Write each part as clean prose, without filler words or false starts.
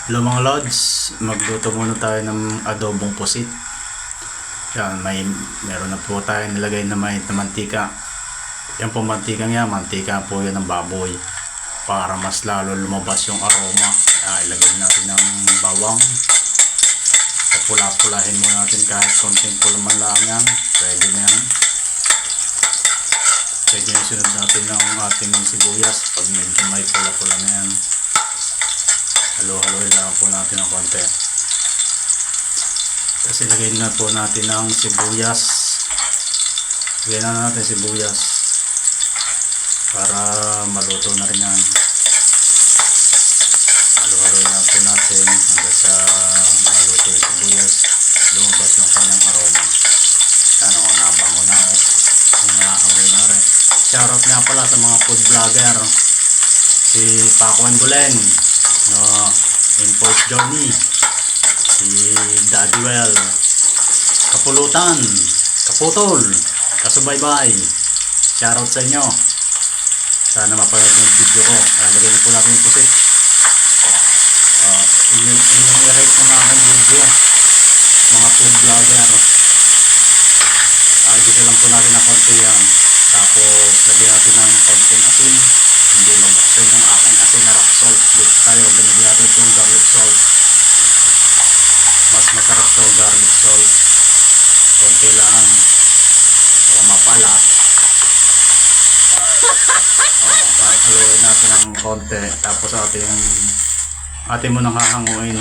Hello mga lods, magluto muna tayo ng adobong pusit. Yan, meron na po tayo nilagay na mainit na mantika. Yan po mantika niya, mantika po yan ng baboy. Para mas lalo lumabas yung aroma. Ilagay natin ng bawang. Pula-pulahin muna natin kahit konting pula man lang yan. Pwede na yan. Pwede na sunod natin ng ating sibuyas pag medyo may pula-pula na yan. Halo-haloy lang po natin ng konti. Tapos ilagay na po natin ng sibuyas. Ilagay na natin sibuyas para maluto na rin yan. Halo-haloy lang po natin hanggang sa maluto yung sibuyas. Lumabas yung kanyang aroma. Yan o, nabango na o. Naamoy na rin. Shoutout nga pala sa mga food vlogger. Si Paco Angolen. Import Johnny, si Daddy Well, Kapulutan, Kaputol, Kasubaybay. Shoutout sa inyo. Sana mapanood yung video ko. Lagyan na po natin yung pusit. Inyong i-rate ng aking video, mga food vlogger. Gisa lang po natin ng konti yan. Tapos lagyan natin ng konting asin. Hindi mabuksan yung aking asin na rock salt. Dito tayo, ganyan natin itong garlic salt. Mas masarap to garlic salt. Konti lang. O mapalat. Haluin natin ng konti. Tapos atin mo nang hahanguin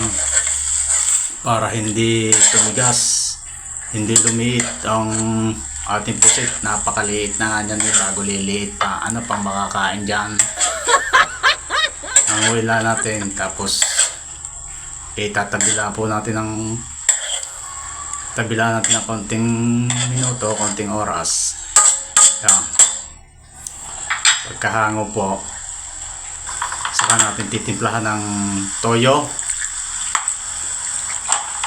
para hindi tumigas, hindi lumiit ang ating pusit. Napakaliit na nga dyan, bago liliit pa. Ano pang makakain dyan? Hanguin lang natin. Tapos itatabilan po natin ng konting minuto, konting oras. Yan. Pagkahango po, saka natin titimplahan ng toyo.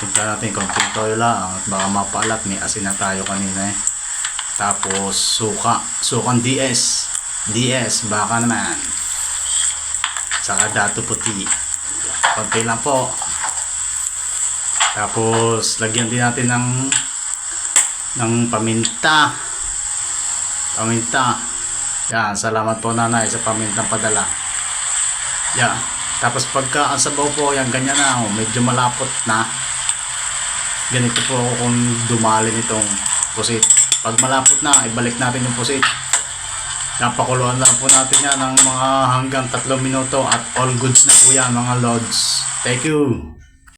Timplahan natin konting toyo lang at baka mapalat. May asin na tayo kanina eh. Tapos sukang DS, baka naman. Saka dato puti. Konti lang po. Tapos lagyan din natin ng paminta. Yan, salamat po nanay sa pamintang padala. Yan. Tapos pagka ang sabaw po, yan ganyan na, medyo malapot na. Ganito po ako kung dumalin itong pusit. Pag malapot na, ibalik natin yung pusit. Napakuluan lang po natin yan ng mga hanggang 3 minuto at all goods na po yan mga lods. Thank you.